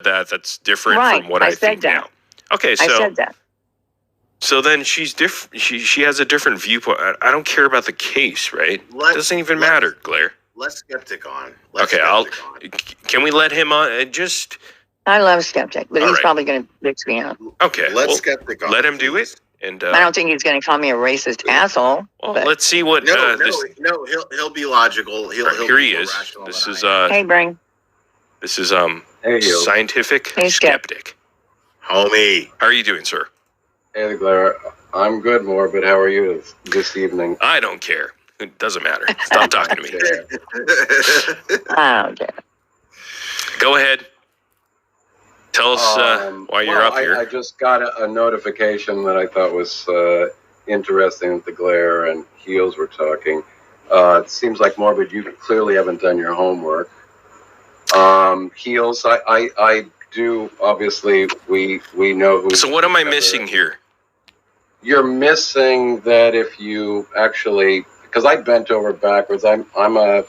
that's different from what I think now. Okay, so I said that. So then she's different. She has a different viewpoint. I don't care about the case, right? It doesn't even matter, Claire. Let Skeptic on. Can we let him on? Just. I love Skeptic, but he's probably going to fix me up. Okay, let Skeptic on. Let him do it. And I don't think he's going to call me a racist asshole. Well, let's see what. No, he'll be logical. Here he is. This is Hey, Brain. This is Scientific Skeptic. Homie, how are you doing, sir? Hey, Claire. I'm good, MoRbId. How are you this evening? I don't care. It doesn't matter. Stop talking to me. I don't care. Go ahead. Tell us why you're up here. I just got a notification that I thought was interesting that the Glare and Heels were talking. It seems like, MoRbId, you clearly haven't done your homework. Heels, I do, obviously, we know who... So what am I missing here? You're missing that if you actually... Because I bent over backwards. I'm a...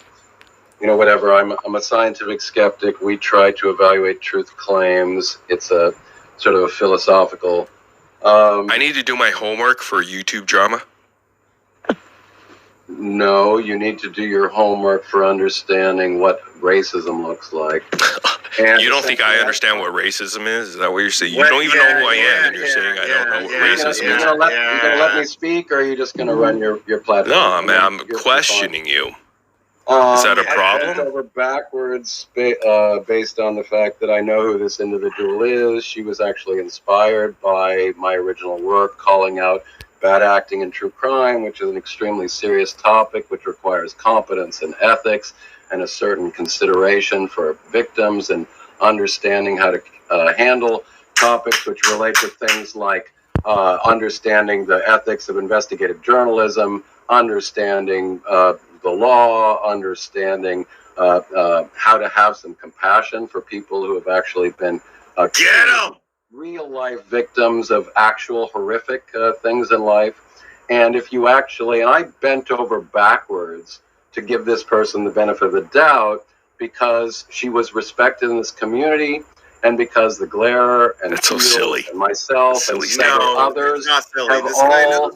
You know, whatever. I'm a scientific skeptic. We try to evaluate truth claims. It's a sort of a philosophical... I need to do my homework for YouTube drama? No, you need to do your homework for understanding what racism looks like. And you don't think I understand what racism is? Is that what you're saying? You don't even know who I am, and you're saying I don't know what racism is? You're going to let me speak, or are you just going to run your platform? No, I'm questioning you. Is that a problem? I bent over backwards based on the fact that I know who this individual is. She was actually inspired by my original work calling out bad acting and true crime, which is an extremely serious topic which requires competence and ethics and a certain consideration for victims and understanding how to handle topics which relate to things like understanding the ethics of investigative journalism, understanding the law, understanding how to have some compassion for people who have actually been real-life victims of actual horrific things in life. And if you actually, and I bent over backwards to give this person the benefit of the doubt because she was respected in this community and because the Glare and and myself and several others have all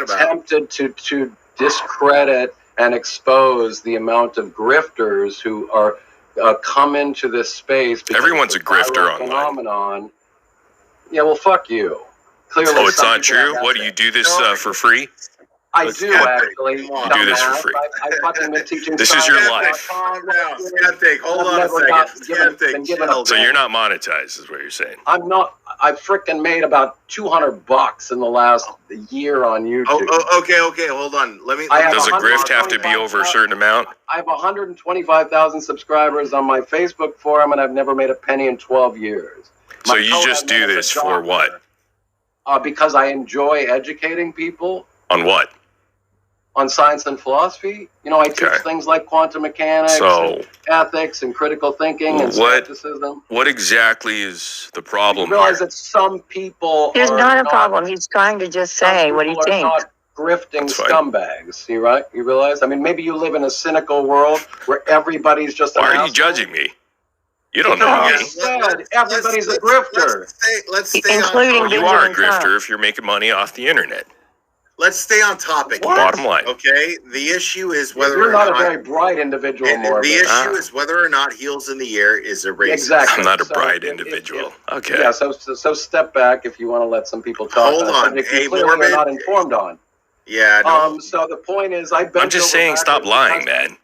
attempted to discredit and expose the amount of grifters who are come into this space. Everyone's a grifter online. Phenomenon. Yeah, well, fuck you. Clearly, oh, it's not true? What, do you do this for free? I do, actually. You do this for free. I fucking been teaching. This is your life. Calm down. Skeptic, hold on a second. So you're not monetized, is what you're saying? I'm not. I freaking made about $200 in the last year on YouTube. Oh, okay, hold on. Does a grift have to be over a certain amount? I have 125,000 subscribers on my Facebook forum, and I've never made a penny in 12 years. So you just do this for what? Because I enjoy educating people. On what? On science and philosophy. You know, I teach things like quantum mechanics, and ethics, and critical thinking, and skepticism. What exactly is the problem? You realize that some people There's not a problem. He's trying to just say what he thinks. Not grifting scumbags. You realize? I mean, maybe you live in a cynical world where everybody's just Why are you judging me? You don't know me. Everybody's a grifter. Let's stay including you are a grifter if you're making money off the internet. Let's stay on topic. Bottom line. Okay, the issue is whether you're not a very bright individual. MoRbId. The issue is whether or not Heels in the Air is a racist. Exactly. I'm not a bright individual. Okay. Yeah. So step back if you want to let some people talk. Hold on. Hey, MoRbId, you're not informed on. Yeah. So the point is, I'm just saying, stop lying, man.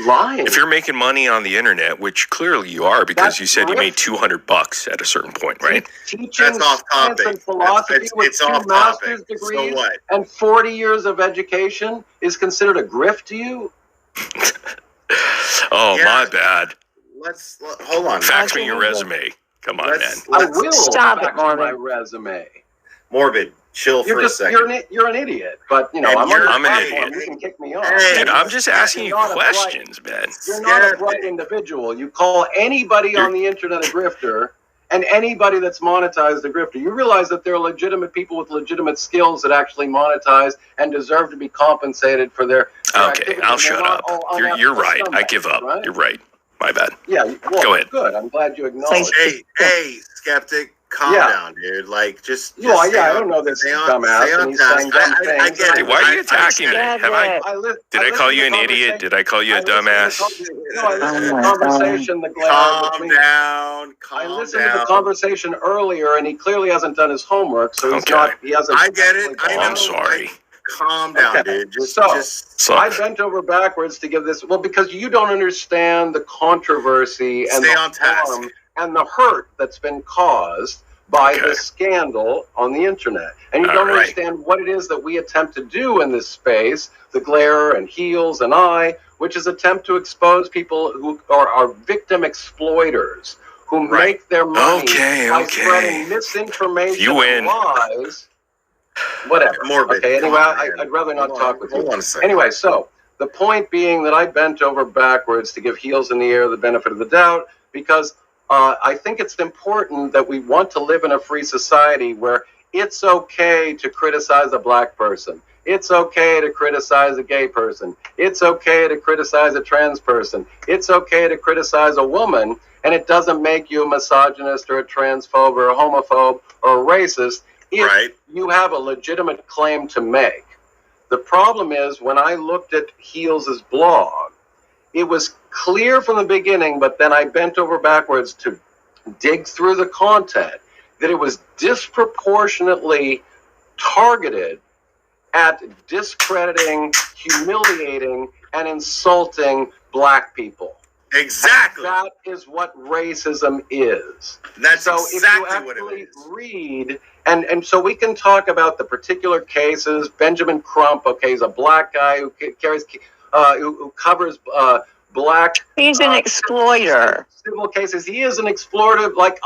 Lying. If you're making money on the internet, which clearly you are, because you said you made $200 at a certain point, right? That's off topic. And philosophy it's off master's topic. degrees So what? And 40 years of education is considered a grift to you? My bad. Hold on. Fax me your resume. Come on, man. I will stop it, MoRbId. My MoRbId. resume. MoRbId. Chill for a second. You're an idiot, but you know I'm an idiot. You can kick me off. Dude, I'm just asking you questions, man. You're not a bright individual. You call anybody on the internet a grifter, and anybody that's monetized a grifter. You realize that there are legitimate people with legitimate skills that actually monetize and deserve to be compensated for their Okay, I'll shut up. You're right. I give up. Right? You're right. My bad. Yeah, well, Go ahead. Good. I'm glad you acknowledge. Hey, skeptic, calm down, dude. Like, just I don't know this dumbass. And he's saying dumb things. I get it. Why are you attacking me? Did I call you an idiot? Did I call you a dumbass? No, I listened to the conversation. Calm down. I listened to the conversation earlier, and he clearly hasn't done his homework, so he's not. He hasn't. I get it. I know. I'm sorry. Calm down, dude. Just I bent over backwards to give this. Well, because you don't understand the controversy and the harm and the hurt that's been caused by this scandal on the internet, and you don't understand what it is that we attempt to do in this space. The Glare and Heels and I, which is attempt to expose people who are victim exploiters who make their money by spreading misinformation, you win. Lies. Whatever. MoRbId. Okay, anyway, I'd rather not talk with you. Anyway, so the point being that I bent over backwards to give Heels in the Air the benefit of the doubt, because I think it's important that we want to live in a free society where it's okay to criticize a black person. It's okay to criticize a gay person. It's okay to criticize a trans person. It's okay to criticize a woman, and it doesn't make you a misogynist or a transphobe or a homophobe or a racist. If you have a legitimate claim to make. The problem is, when I looked at Heels' blog, it was clear from the beginning, but then I bent over backwards to dig through the content, that it was disproportionately targeted at discrediting, humiliating, and insulting black people. Exactly. That is what racism is. That's exactly what it is. Read, and so we can talk about the particular cases. Benjamin Crump, he's a black guy who who covers black. He's an exploiter. Civil cases. He is an explorative, like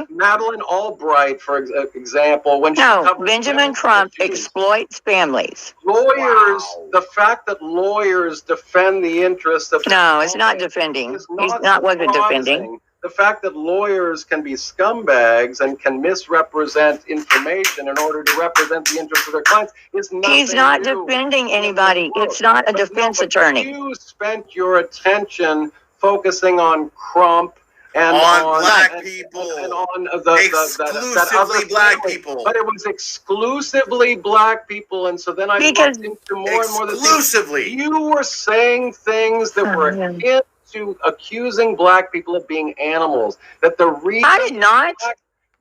Madeleine Albright, for example. When Benjamin Crump exploits families. Lawyers, the fact that lawyers defend the interests of it's not defending. Wasn't defending. The fact that lawyers can be scumbags and can misrepresent information in order to represent the interests of their clients is nothing. He's not defending anybody. It's not a defense attorney. You spent your attention focusing on Crump and on black people, and on exclusively black people. But it was exclusively black people, and so then I looked into more and more. Exclusively, you were saying things that were into accusing black people of being animals. That the reason I did not.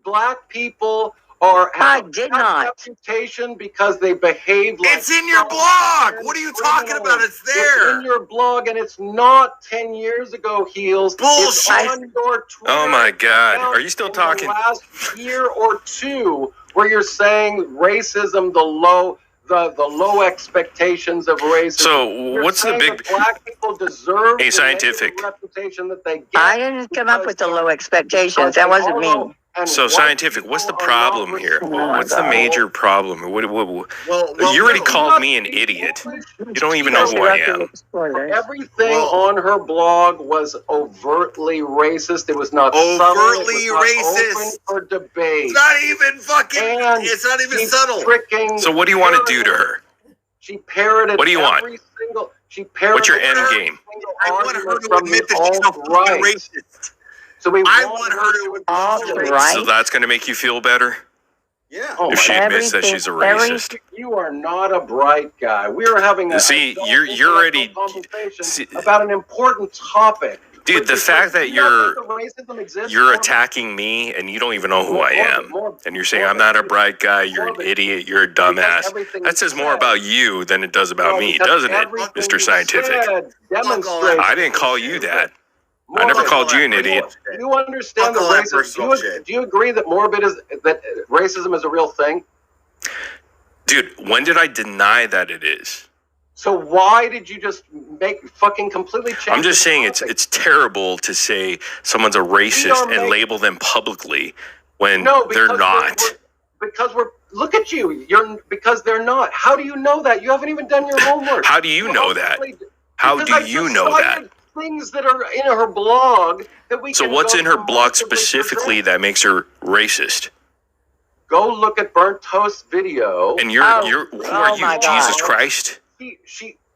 Black people are I did not reputation because they behave like it's in your blog. What are you talking about? It's there. It's in your blog, and it's not 10 years ago, Heels. Bullshit. It's on your Twitter. Oh my God. Are you still talking? The last year or two, where you're saying racism, the low expectations of racism. So what's the big? Black people deserve a scientific the reputation that they get. I didn't come up with the low expectations. That wasn't me. So scientific, what's the problem here? What's the major problem? Well, you already called me an idiot. You don't even know who I am. Everything on her blog was overtly racist. It was not overtly racist. Open for debate. It's not even fucking. It's not even subtle. So what do you want to do to her? She parroted. What do you want? What's your end game? I want her to admit that she's a fucking racist. So I want her to right. So that's going to make you feel better? Yeah. If she admits that she's a racist. You are not a bright guy. We are having a you're already conversation about an important topic. Dude, the fact that you're attacking me and you don't even know who I am, and you're saying I'm not a bright guy, you're an idiot, you're a dumbass. That says more about you than it does about me, doesn't it, Mr. Scientific? I didn't call you that. I never called you an idiot. Do you understand the racism? Do you agree that that racism is a real thing? Dude, when did I deny that it is? So why did you just fucking completely change? I'm just saying it's terrible to say someone's a racist and label them publicly when they're not. Look at you. Because they're not. How do you know that? You haven't even done your homework. How do you know that? How do you know that? Things that are in her blog that we So what's in her blog specifically that makes her racist? Go look at Burnt Toast video. And who are you, Jesus Christ?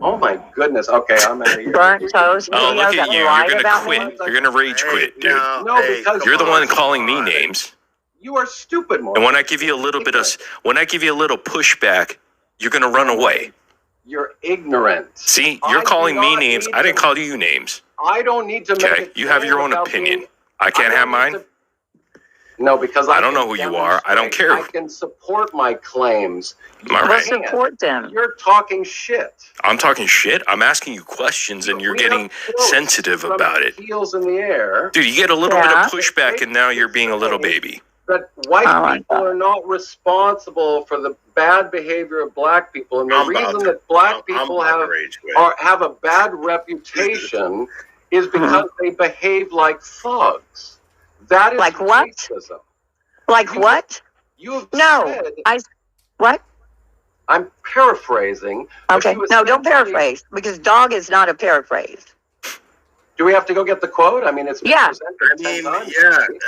Oh my goodness. Okay, I'm out of here. Burnt toast Oh, video look that at you. lied You're about gonna me? quit. You're gonna rage quit, dude. No, because You're the one calling me names. You are stupid, Mark. And when I give you a little bit of, when I give you a little pushback, you're gonna run away. You're ignorant. See, you're calling me names. I didn't call you names. I don't need to make Okay, you have your own opinion. I can't have mine. No, because I don't know who you are. I don't care. I can support my claims. All right. Support them. You're talking shit. I'm talking shit. I'm asking you questions, and you're getting sensitive about it. Heels in the air. Dude, you get a little bit of pushback, and now you're being a little baby. That white people are not responsible for the bad behavior of black people, and the reason that black people have a bad reputation is because they behave like thugs. That is like what? Racism. Like what? You have said, what? I'm paraphrasing. Okay. No, don't paraphrase, because dog is not a paraphrase. Do we have to go get the quote? I mean, it's been presented 10 times.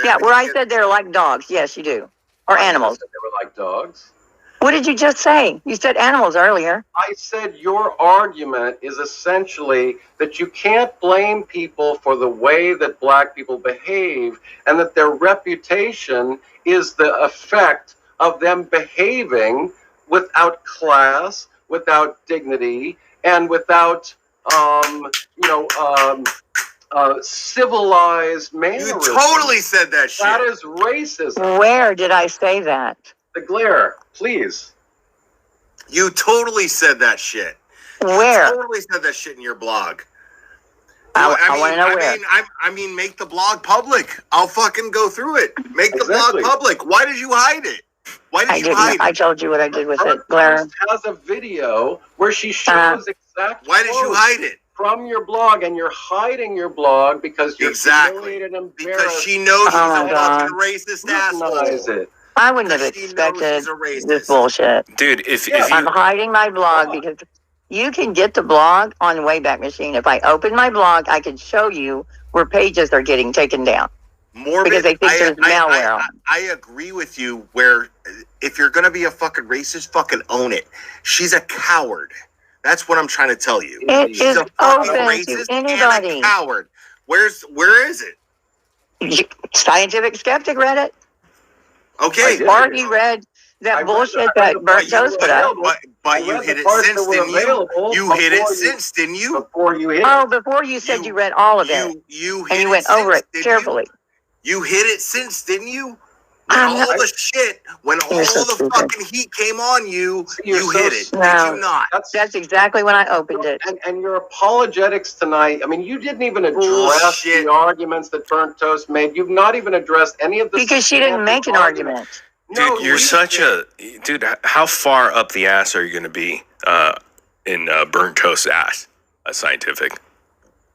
Yeah, where I said they're like dogs. Yes, you do. Or animals. They were like dogs. What did you just say? You said animals earlier. I said your argument is essentially that you can't blame people for the way that black people behave, and that their reputation is the effect of them behaving without class, without dignity, and without, civilized mannerisms. You totally said that shit. That is racism. Where did I say that? The glare, please. You totally said that shit. Where? You totally said that shit in your blog. I want to know where. I mean, make the blog public. I'll fucking go through it. Make the blog public. Why did you hide it? Why did you hide it? I told you what I did with it, Blair. Has a video where she shows exactly. Why did you hide it? From your blog, and you're hiding your blog because you're humiliated and embarrassed. Because she knows she's a fucking racist asshole. I wouldn't have expected this bullshit. Dude, if I'm hiding my blog because you can get the blog on Wayback Machine. If I open my blog, I can show you where pages are getting taken down. MoRbId, because they think there's malware on. I agree with you where if you're going to be a fucking racist, fucking own it. She's a coward. That's what I'm trying to tell you. She's a fucking racist and a coward. Where is it? Scientific Skeptic read it. Okay. Or he read that bullshit that Burnt Toast put up. But you hit it since, didn't you? You hit it since, didn't you? Before you hit it. Oh, before you said you read all of it. You hit and you went over it carefully. You hit it since, didn't you? When all the shit, when all the fucking heat came on you, you hit it. No, did you not? That's exactly when I opened it. And your apologetics tonight, I mean, you didn't even address the arguments that Burnt Toast made. You've not even addressed any of the... Because she didn't make an argument. Dude, you're such a... Dude, how far up the ass are you going to be in Burnt Toast's ass? Scientific.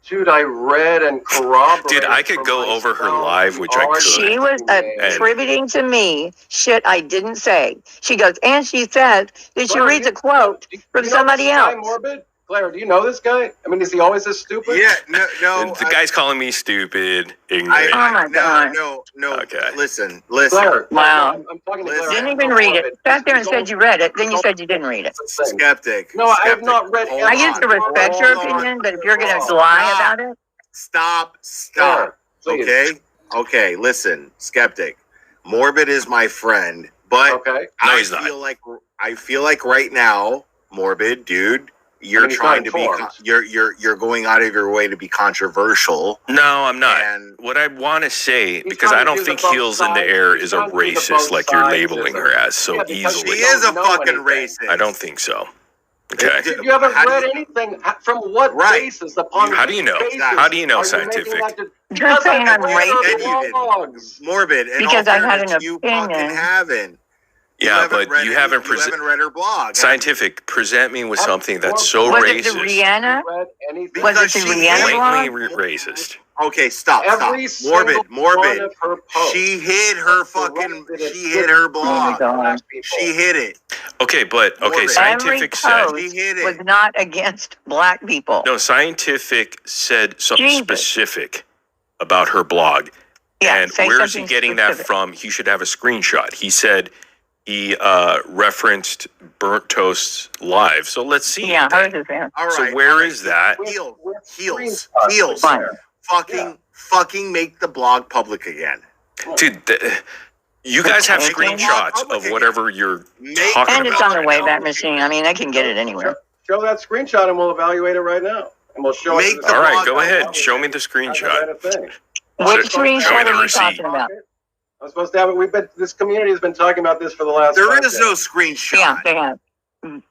Dude, I read and corroborated. Dude, I could go over her live, which I could. She was attributing to me shit I didn't say. She goes, and she says that she reads a quote from somebody else. MoRbId? Claire, do you know this guy? I mean, is he always this stupid? Yeah, no. The guy's calling me stupid, ignorant. Oh my God. No. Okay. Listen. Claire, wow. I'm talking to Claire. Didn't even read it. Sat there and said you read it, then you said you didn't read it. Skeptic. No, I have not read it. I used to respect your opinion, but if you're going to lie about it. Stop. Okay, listen, Skeptic. MoRbId is my friend, but I feel like right now, MoRbId, dude, you're trying to be you're going out of your way to be controversial. No, I'm not. And what I want to say, because I don't think Heels in the Air is a racist like you're labeling her as so easily. She is a fucking racist. I don't think so. Okay. You haven't read anything from what basis upon how do you know? How do you know scientific? You're saying I'm racist. MoRbId. Because I had an opinion. You fucking haven't. Yeah, but you haven't read her blog. Scientific, present me with something that's so racist. Was it the Rihanna? Was it the Rihanna blog? Racist. Okay, stop. MoRbId. She hid her blog. Oh she hid it. Okay, Scientific said was not against black people. No, Scientific said something specific about her blog. Yeah, and where is he getting that from? He should have a screenshot. He said he referenced Burnt Toast's live. So let's see. Yeah, hers is there. All right. So where is that? Heels. Fucking make the blog public again. Dude, you guys have screenshots of whatever you're talking about. And it's on the Wayback Machine. I mean, they can get it anywhere. Show that screenshot and we'll evaluate it right now. And we'll show it. All right, go ahead. Show me the screenshot. Which screenshot are you talking about? I'm supposed to have it. This community has been talking about this for the last. There is no screenshot. Yeah, they have.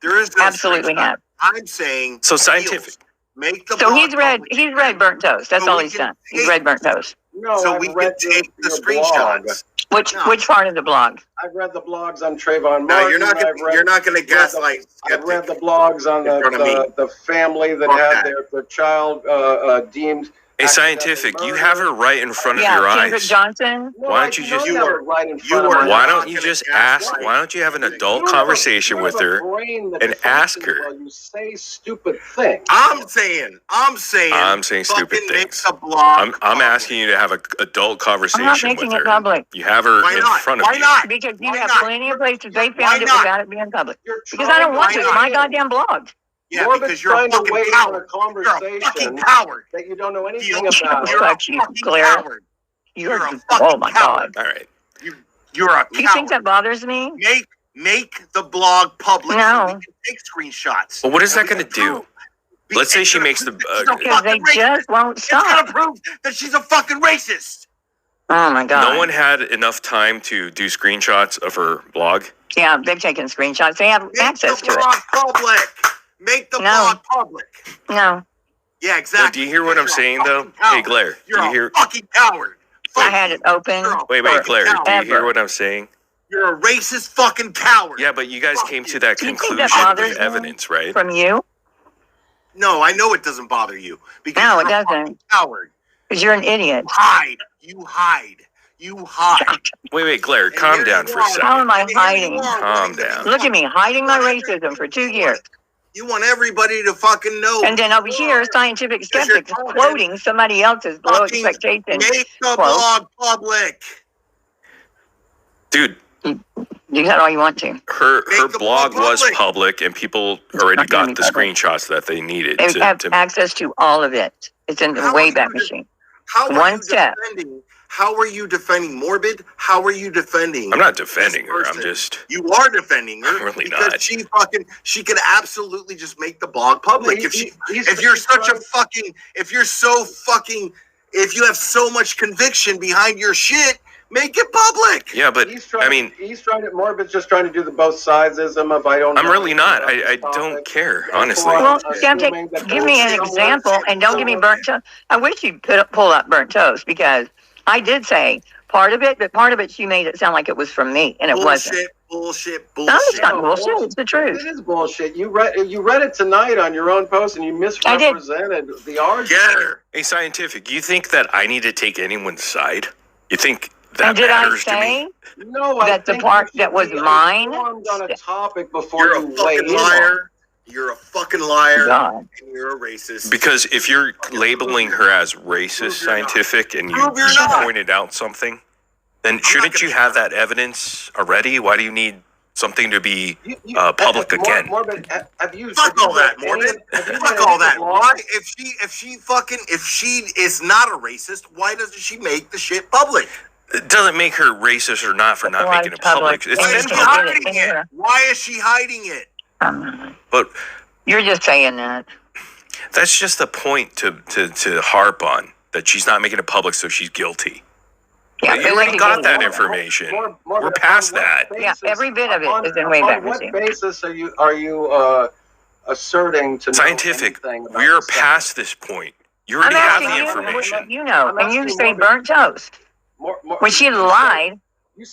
There is no absolutely have. I'm saying so scientific. Make the so he's read Burnt Toast. That's all he's done. He's read Burnt Toast. No, so we can take the screenshots. Which part of the blog? I've read the blogs on Trayvon Martin. No, you're not going to gaslight. I've read the blogs on the family that had their child deemed. Hey, Scientific, you have her right in front of your eyes. Kendrick Johnson. Why don't you just why don't you just ask? Why don't you have an adult conversation with her and ask her? You say stupid things. I'm saying stupid things. I'm asking you to have an adult conversation with her. I'm not making it public. You have her in front of you. Why not? Because you have plenty of places they found it without it being public. Because I don't want to. It's my goddamn blog. Yeah, because you're a fucking coward. You're a fucking coward. That you don't know anything about. You're a fucking coward. You're a fucking coward. All right. You're a coward. You think that bothers me? Make the blog public no. so we can take screenshots. Well, what is that going to do? Let's say she makes the... because they just won't stop. It's going to prove that she's a fucking racist. Oh, my God. No one had enough time to do screenshots of her blog? Yeah, they've taken screenshots. They have access to it. Make the blog public. No. Yeah, exactly. Do you hear what I'm saying, though? Hey, Claire. You're a fucking coward. I had it open. Wait, Claire. Do you hear what I'm saying? You're a racist fucking coward. Yeah, but you guys came to that conclusion with evidence, right? From you? No, I know it doesn't bother you. Because no, it doesn't. Coward. Because you're an idiot. You hide. Wait, Claire, calm down for a second. How am I hiding? Calm down. Look at me, hiding my racism for 2 years. You want everybody to fucking know. And then over here, Scientific Skeptics quoting somebody else's low expectation. Make the blog public. Dude. You got all you want to. Her blog was public, and people already got the screenshots that they needed. They have access to all of it. It's in the Wayback Machine. How are you defending MoRbId? How are you defending? I'm not defending her. I'm just. You are defending her. I'm really because not. She could absolutely just make the blog public. If you have so much conviction behind your shit, make it public. Yeah, but he's trying to. MoRbId's just trying to do the both sidesism of I don't. I'm really not. I don't care, honestly. Well, give me an example, and don't give me Burnt Toast. I wish you'd pull up Burnt Toast, because I did say part of it, but part of it she made it sound like it was from me, and it wasn't. Bullshit. No, it's not bullshit. It's the truth. It is bullshit. You read it tonight on your own post, and you misrepresented the argument. Hey, Scientific, you think that I need to take anyone's side? You think that and did matters I say to me? No, that the part that was mine? On a topic before you're a fucking liar. You're a fucking liar. God. And you're a racist. Because if you're labeling her as racist, Scientific, and you pointed out something, then shouldn't you have that evidence already? Why do you need something to be public again? Fuck all that, MoRbId. Fuck all that. Why? If she is not a racist, why doesn't she make the shit public? It doesn't make her racist or not for not making it public. Why is she hiding it? Why is she hiding it? But you're just saying that. That's just the point to harp on, that she's not making it public, so she's guilty. Yeah, you already got that information. We're past that. Yeah, every bit of it is in Wayback Machine. On what basis are you asserting to Scientific? We're past this point. You already have the information. You know, and you say Burnt Toast. When she lied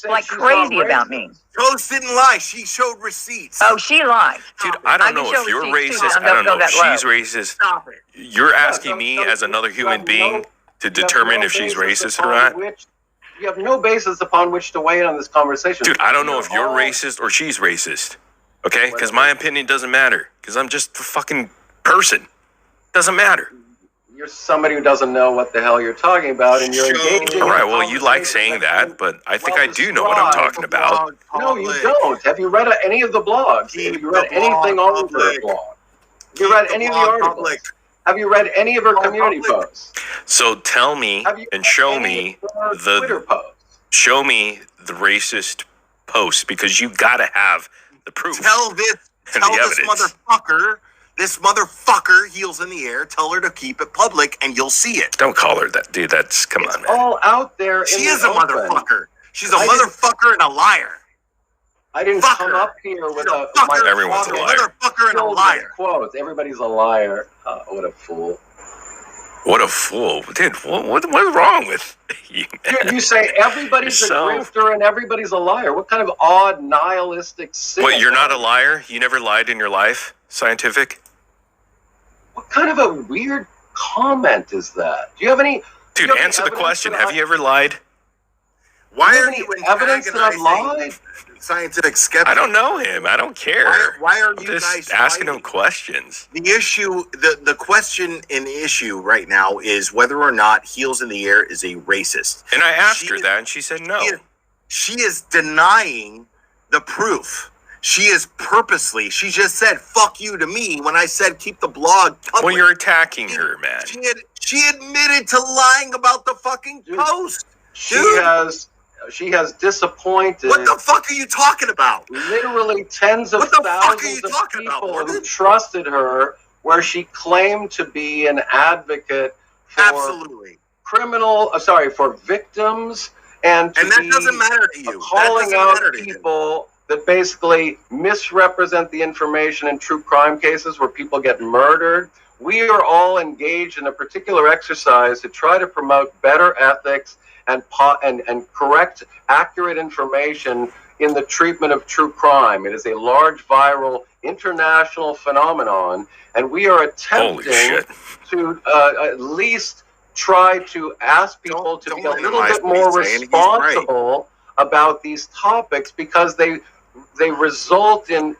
like crazy about me. Toast didn't lie. She showed receipts. Oh, she lied. Dude, I don't know if you're racist. I don't know if she's racist. Stop it. You're asking me as another human being to determine if she's racist or not? You have no basis upon which to weigh in on this conversation. Dude, I don't know if you're racist or she's racist. Okay? Because my opinion doesn't matter. Because I'm just a fucking person. Doesn't matter. you're somebody who doesn't know what the hell you're talking about, and you're engaging. All right, well, you like saying that, but I think I do know what I'm talking about. No, you don't. Have you read any of the blogs? Have you read anything on her blog? Have you read any of the articles? Have you read any of her community posts? So tell me and show me the Twitter posts. Show me the racist posts, because you gotta have the proof. Tell this motherfucker, heels in the air, tell her to keep it public and you'll see it. Don't call her that, dude. That's, come on, man. All out there. She is a motherfucker. She's a motherfucker and a liar. I didn't come up here with everyone's a liar. Motherfucker and a liar. Quotes. Everybody's a liar. What a fool. What a fool. Dude, what's wrong with you, man? You say everybody's a grifter and everybody's a liar. What kind of odd, nihilistic sin? What, you're not a liar? You never lied in your life? Scientific? What kind of a weird comment is that? Do you have any... Dude, answer the question. Have you ever lied? Why are you evidence that I've lied? Scientific skeptic? I don't know him. I don't care. Why are you just guys asking him questions? The issue, the question in issue right now is whether or not Heels in the Air is a racist. And I asked her that, and she said no. She is denying the proof. She is purposely. She just said "fuck you" to me when I said keep the blog public. Well, you're attacking her, man. She admitted to lying about the fucking post. She has disappointed. What the fuck are you talking about? Literally tens of thousands of people who trusted her, where she claimed to be an advocate for for victims, and that doesn't matter to you. Calling out people that basically misrepresent the information in true crime cases where people get murdered. We are all engaged in a particular exercise to try to promote better ethics and correct, accurate information in the treatment of true crime. It is a large, viral, international phenomenon, and we are attempting to at least try to ask people to be a little bit more responsible about these topics, because they result in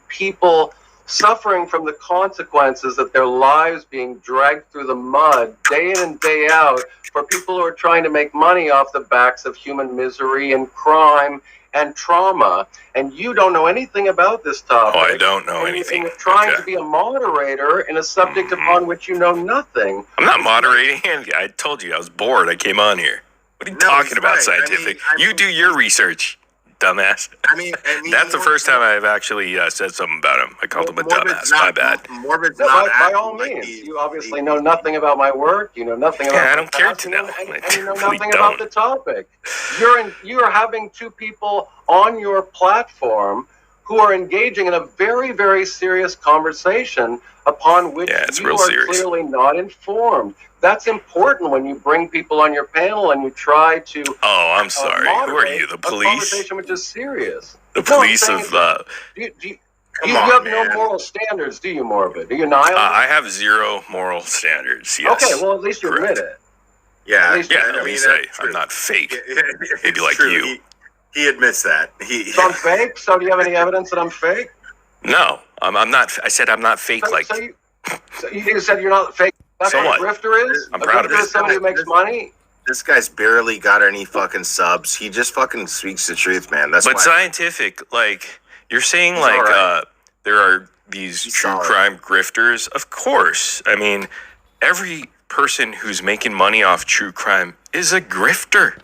people suffering from the consequences of their lives being dragged through the mud day in and day out for people who are trying to make money off the backs of human misery and crime and trauma. And you don't know anything about this topic. Oh, I don't know anything. You're trying to be a moderator in a subject upon which you know nothing. I'm not moderating. I told you I was bored. I came on here. What are you talking about, Scientific? You do your research, dumbass. That's the first time I've actually said something about him. I called him a dumbass. My bad. MoRbId's not by all means. You obviously know nothing about my work. You know nothing about. I don't care to know. And you know nothing about the topic. You're having two people on your platform who are engaging in a very, very serious conversation upon which you are clearly not informed. That's important when you bring people on your panel and you try to. Oh, I'm sorry. Who are you? The police? A conversation which is serious. The police of. You have no moral standards, do you, MoRbId? Do you nihilist? I have zero moral standards. Yes. Okay, well at least you admit it. Yeah, at least I'm not fake. Maybe like you. He admits that. So I'm fake? So do you have any evidence that I'm fake? No, I'm not. I said I'm not fake. So you said you're not fake. That's what a grifter is? I'm proud of it. Somebody who makes money? This guy's barely got any fucking subs. He just fucking speaks the truth, man. That's but Scientific, like, you're saying, like, there are these true crime grifters. Of course. I mean, every person who's making money off true crime is a grifter.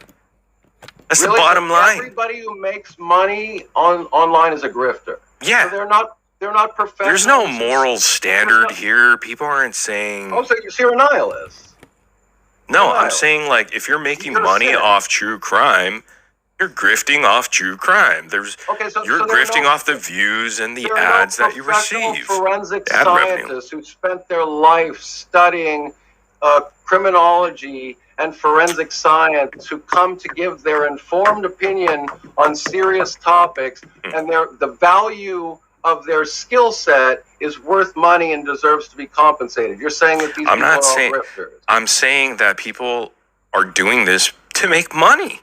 That's the bottom line. Everybody who makes money online is a grifter. Yeah. So they're not professionals. There's no moral standard here. People aren't saying. Oh, so you're a nihilist. No, I'm saying, like, if you're making money off true crime, you're grifting off true crime. You're grifting off the views and the ads that you receive. Forensic scientists who spent their life studying criminology and forensic science, who come to give their informed opinion on serious topics, and the value of their skill set is worth money and deserves to be compensated. You're saying that these people are all grifters. I'm saying that people are doing this to make money.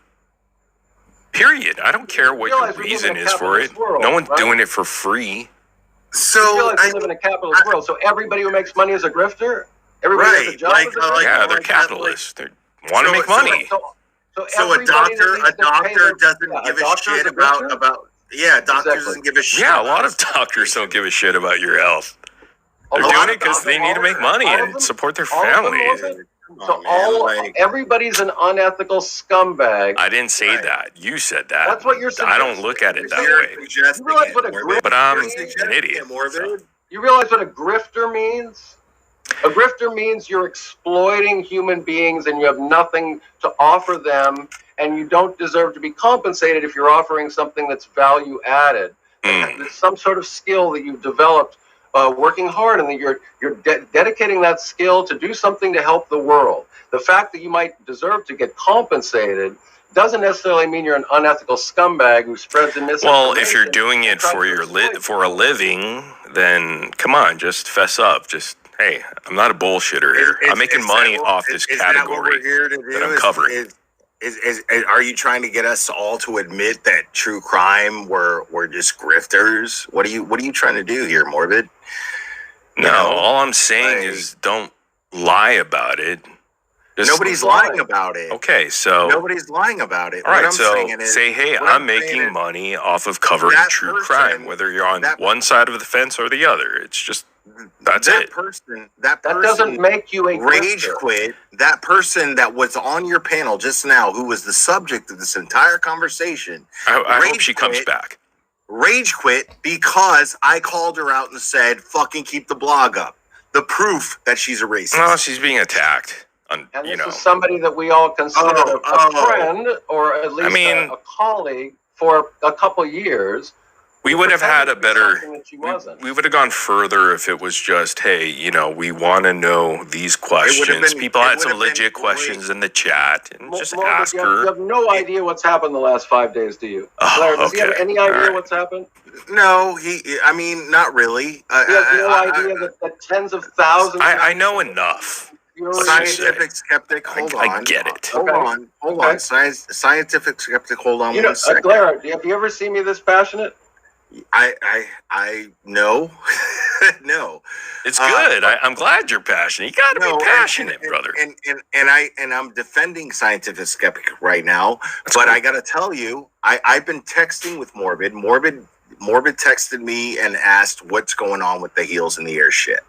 Period. I don't care what your reason is for it. No one's doing it for free. So you realize we live in a capitalist world, so everybody who makes money is a grifter? Everybody has a job. Yeah, they're capitalists. They want to make money. So a doctor doesn't give a shit about. Yeah, doctors doesn't give a shit. Yeah, a lot of doctors don't give a shit about your health. They're doing it because they need to make money and support their families. So everybody's an unethical scumbag. I didn't say that. You said that. That's what you're saying. I don't look at it that way. You realize what a grifter but I'm means? an idiot. So. You realize what a grifter means? A grifter means you're exploiting human beings and you have nothing to offer them, and you don't deserve to be compensated if you're offering something that's value added. There's some sort of skill that you've developed working hard, and that you're dedicating that skill to do something to help the world. The fact that you might deserve to get compensated doesn't necessarily mean you're an unethical scumbag who spreads the misinformation. Well, if you're doing it for for a living, then come on, just fess up. Just, hey, I'm not a bullshitter here. I'm making money off this category that I'm covering. Are you trying to get us all to admit that true crime we're just grifters? What are you trying to do here, MoRbId? No, all I'm saying is don't lie about it. Nobody's lying about it. Okay, so nobody's lying about it. All right, so say, hey, I'm making money off of covering true crime, whether you're on one side of the fence or the other. It's just that's it. That person doesn't make you a rage quit. That person that was on your panel just now, who was the subject of this entire conversation. I hope she comes back. Rage quit because I called her out and said, "Fucking keep the blog up." The proof that she's a racist. No, she's being attacked. And this is somebody that we all consider a friend, or at least a colleague for a couple years. We would have had a better. We would have gone further if it was just, hey, we want to know these questions. People had some legit questions in the chat, and just ask her. You have no idea what's happened the last 5 days, do you? Claire, does he have any idea what's happened? No, not really. He has no idea that tens of thousands. I know enough. Scientific skeptic, hold on. I get it. Hold on. Scientific skeptic, hold on 1 second. Clara, have you ever seen me this passionate? I no. No. It's good. I'm glad you're passionate. You got to be passionate, brother. And I'm defending scientific skeptic right now, but I got to tell you, I've been texting with MoRbId. MoRbId texted me and asked what's going on with the heels in the air shit.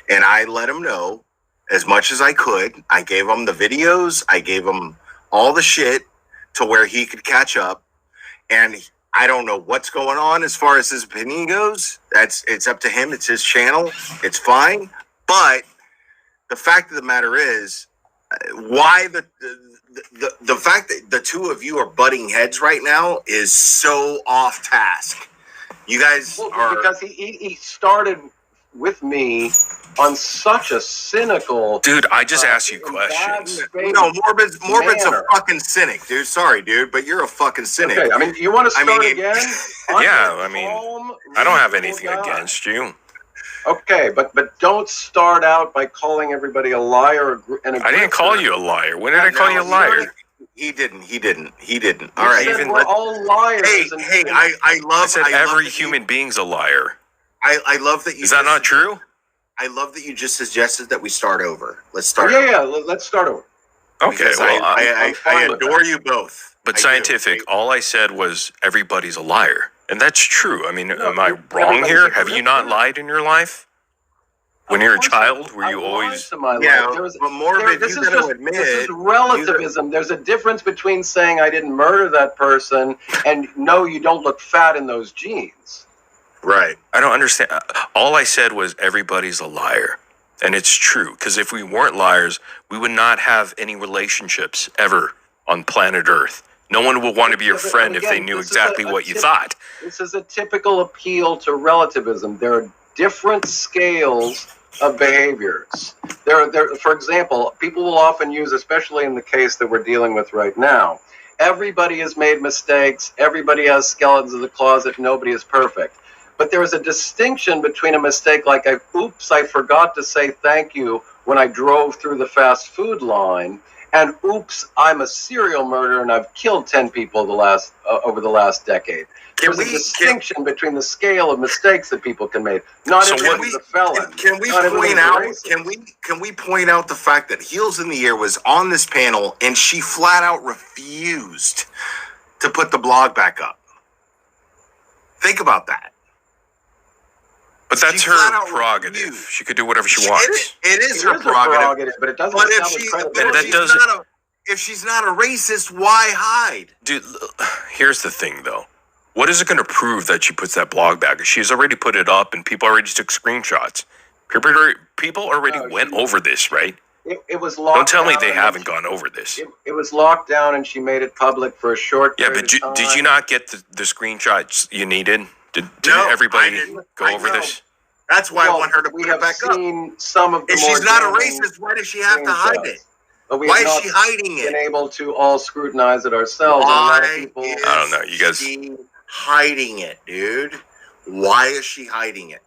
And I let him know as much as I could. I gave him the videos. I gave him all the shit to where he could catch up. And I don't know what's going on as far as his opinion goes. It's up to him. It's his channel. It's fine. But the fact of the matter is, why the fact that the two of you are butting heads right now is so off task. You guys are, because he started with me on such a cynical. Dude, I just asked you questions. No, MoRbId's a fucking cynic, dude. Sorry, dude, but you're a fucking cynic. Okay, I mean, you want to start again? Yeah, I mean, I don't have anything against you. Okay, but don't start out by calling everybody a liar and I didn't call you a liar. When did I call you a liar? He didn't. All right, we're all liars. Hey, I love. I said every human being's a liar. I love that you. Is that not true? I love that you just suggested that we start over. Let's start. Yeah, let's start over. Okay, well, I adore you both. But scientific, all I said was everybody's a liar. And that's true. I mean, am I wrong here? Have you not lied in your life? When you're a child, were you always... but MoRbId, you got to admit... This is relativism. There's a difference between saying I didn't murder that person and no, you don't look fat in those jeans. Right. I don't understand. All I said was everybody's a liar. And it's true. Because if we weren't liars, we would not have any relationships ever on planet Earth. No one would want to be your friend if they knew exactly what you thought. This is a typical appeal to relativism. There are different scales of behaviors. For example, people will often use, especially in the case that we're dealing with right now, everybody has made mistakes. Everybody has skeletons in the closet. Nobody is perfect. But there is a distinction between a mistake like, I forgot to say thank you when I drove through the fast food line, and oops, I'm a serial murderer and I've killed 10 people over the last decade. There's a distinction between the scale of mistakes that people can make. Not everyone's a felon. Can we point out the fact that Heels in the Air was on this panel and she flat out refused to put the blog back up? Think about that. But that's her prerogative. She could do whatever she wants. It is her prerogative, but it doesn't. If she's not a racist, why hide? Dude, here's the thing, though. What is it going to prove that she puts that blog back? She's already put it up, and people already took screenshots. People already went over this, right? It was locked. Don't tell me they haven't gone over this. It was locked down, and she made it public for a short period of time. Yeah, but did you not get the screenshots you needed? Did everybody go over this? That's why I want her to put it back up. If she's not a racist, why does she have to hide it? Why is she hiding it? Been able to all scrutinize it ourselves. I don't know. You guys hiding it, dude. Why is she hiding it?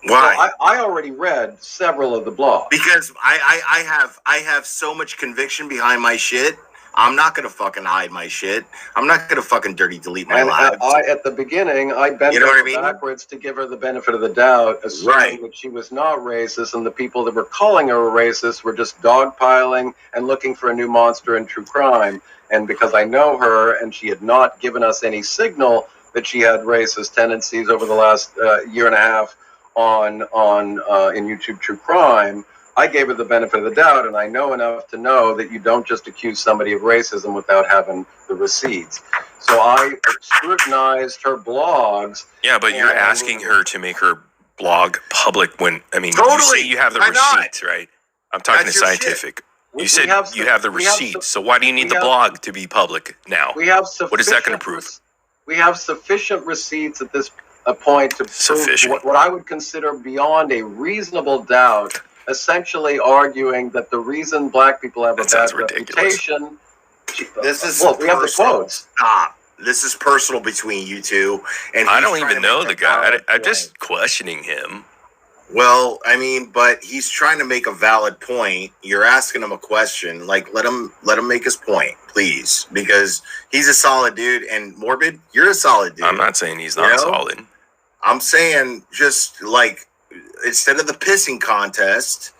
Why? Well, I already read several of the blogs. Because I have so much conviction behind my shit. I'm not gonna fucking hide my shit. I'm not gonna fucking dirty delete my lives. At the beginning, I bent backwards to give her the benefit of the doubt, assuming that she was not racist, and the people that were calling her a racist were just dogpiling and looking for a new monster in true crime. And because I know her, and she had not given us any signal that she had racist tendencies over the last year and a half on in YouTube True Crime, I gave her the benefit of the doubt, and I know enough to know that you don't just accuse somebody of racism without having the receipts. So I scrutinized her blogs. Yeah, but you're asking her to make her blog public when, you say you have the receipts, right? I'm talking to scientific. You said you have the receipts, so why do you need the blog to be public now? What is that going to prove? We have sufficient receipts at this point to prove what I would consider beyond a reasonable doubt, essentially arguing that the reason black people have a bad reputation. This is we have the quotes. Stop. This is personal between you two, and I don't even know the guy. I'm just questioning him. Well, but he's trying to make a valid point. You're asking him a question. Like, let him make his point, please, because he's a solid dude. And MoRbId, you're a solid dude. I'm not saying he's not solid. I'm saying just like, instead of the pissing contest,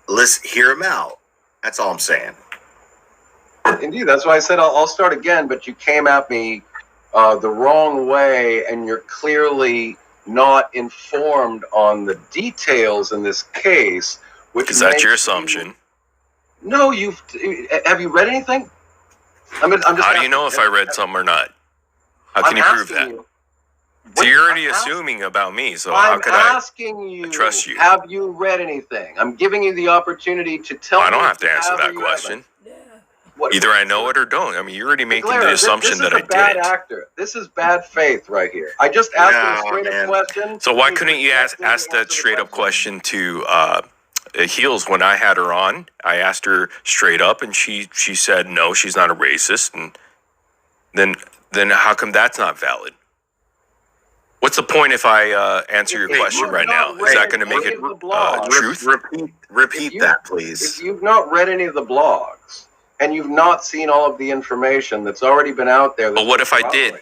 let's hear him out. That's all I'm saying. Indeed, that's why I said I'll start again, but you came at me the wrong way, and you're clearly not informed on the details in this case. Is that your assumption? No, have you read anything? I'm just How do you know if I read something or not? How can you prove that? So you're already assuming about me, so how could I trust you? Have you read anything? I'm giving you the opportunity to tell me. I don't have to answer that question. Either I know it or don't. You're already making the assumption that I didn't. This is a bad actor. This is bad faith right here. I just asked him a straight-up question. So why couldn't you ask that straight-up question to Heels when I had her on? I asked her straight up, and she said no, she's not a racist. And then how come that's not valid? What's the point if I answer your question right now? Is that going to make it truth? Repeat that, please. If you've not read any of the blogs, and you've not seen all of the information that's already been out there. But what if I did?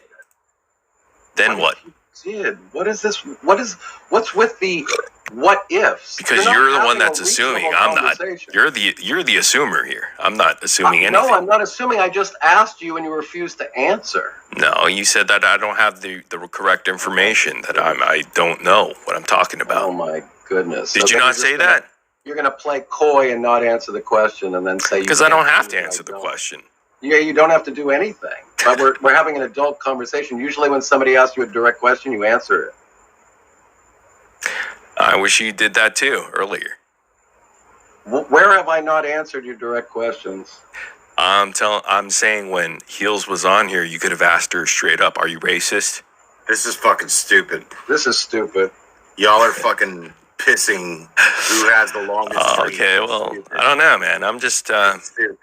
Then what? What is this? What's with the what ifs? Because you're the one that's assuming. I'm not. You're the assumer here. I'm not assuming anything. No, I'm not assuming. I just asked you and you refused to answer. No, you said that I don't have the correct information, that I don't know what I'm talking about. Oh my goodness. Did you not say that? You're going to play coy and not answer the question and then say... Because I don't have to answer the question. Yeah, you don't have to do anything. But we're having an adult conversation. Usually when somebody asks you a direct question, you answer it. I wish you did that too, earlier. Where have I not answered your direct questions? I'm saying when Heels was on here, you could have asked her straight up, are you racist? This is fucking stupid. This is stupid. Y'all are fucking... pissing who has the longest okay, well, I don't know, man. I'm just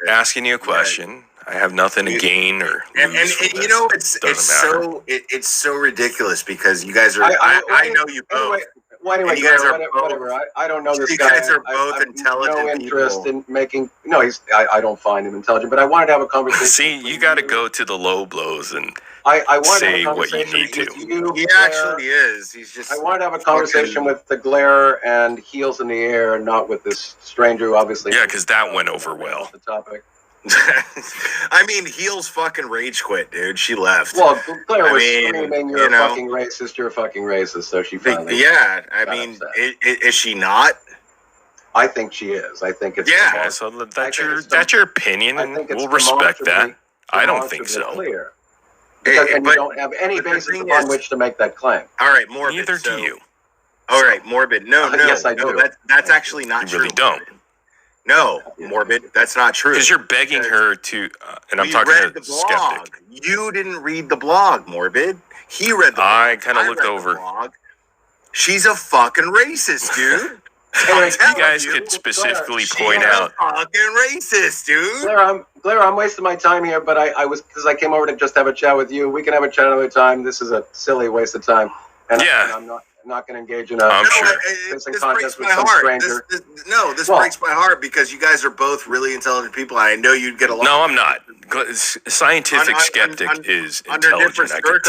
asking you a question. I have nothing to gain or lose from you know, it's so ridiculous because you guys are. I know you both. Well, anyway, you guys are whatever. I don't know this you guy. You guys are both intelligent. No interest people. in making. No, I don't find him intelligent, but I wanted to have a conversation. See, you got to go to the low blows and I say what you need to. He actually is. He's just. I wanted to have a conversation with the glare and heels in the air, and not with this stranger who obviously. Yeah, because that went over well. The topic. I mean, Heels fucking rage quit, dude. She left. Well, Claire was screaming, "You're a fucking racist! You're a fucking racist!" So she finally. Yeah, I mean, is she not? I think she is. I think it's. Yeah, so that's your opinion, and we'll respect that. I don't think so. Clear. Because, and you don't have any basis upon which to make that claim. All right, MoRbId. Neither do you. All right, MoRbId. No, yes, I do. That's actually not true. You really don't. No, MoRbId, that's not true. Because you're begging her to, and I'm talking to the skeptic. You didn't read the blog, MoRbId. He read the blog. I kind of looked over. She's a fucking racist, dude. You guys could specifically point out. She's a fucking racist, dude. Claire, I'm wasting my time here, but I was, because I came over to just have a chat with you. We can have a chat another time. This is a silly waste of time. And I'm not going to engage in a this breaks my heart. This breaks my heart because you guys are both really intelligent people. I know you'd get along. No, I'm not. Scientific skeptic is intelligent. I can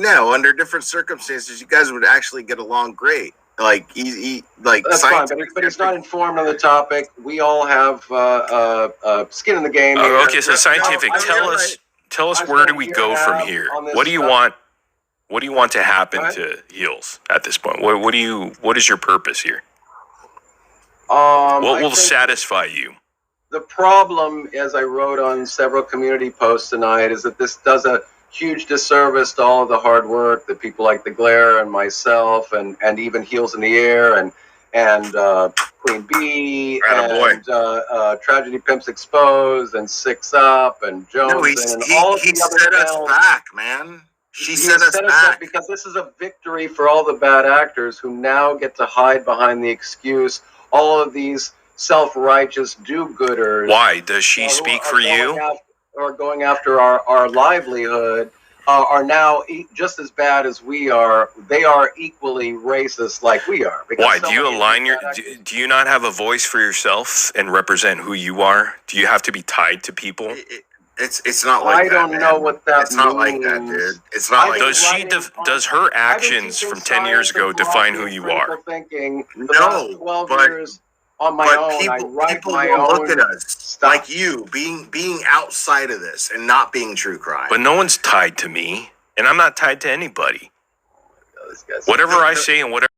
tell. Under different circumstances, you guys would actually get along great. Like that's fine, but he's not informed on the topic. We all have skin in the game. Okay, so scientific. Tell us where do we go from here? What do you want? What do you want to happen to Heels at this point? What is your purpose here? What will satisfy you? The problem, as I wrote on several community posts tonight, is that this does a huge disservice to all of the hard work that people like the Glare and myself and even Heels in the Air and Queen Bee and Tragedy Pimps Exposed and Six Up and Jones and all of the other set us back, man. She set us back because this is a victory for all the bad actors who now get to hide behind the excuse. All of these self-righteous do-gooders. Why does she speak for you? Or going after our livelihood are now just as bad as we are. They are equally racist like we are. Why do you align do you not have a voice for yourself and represent who you are? Do you have to be tied to people? It's not like that. I don't know what that means. It's not like that, dude. It's not like that. Does her actions from 10 years ago define who you are? No, 12 years on my own. People will look at us like you being outside of this and not being true crime. But no one's tied to me, and I'm not tied to anybody. Whatever I say and whatever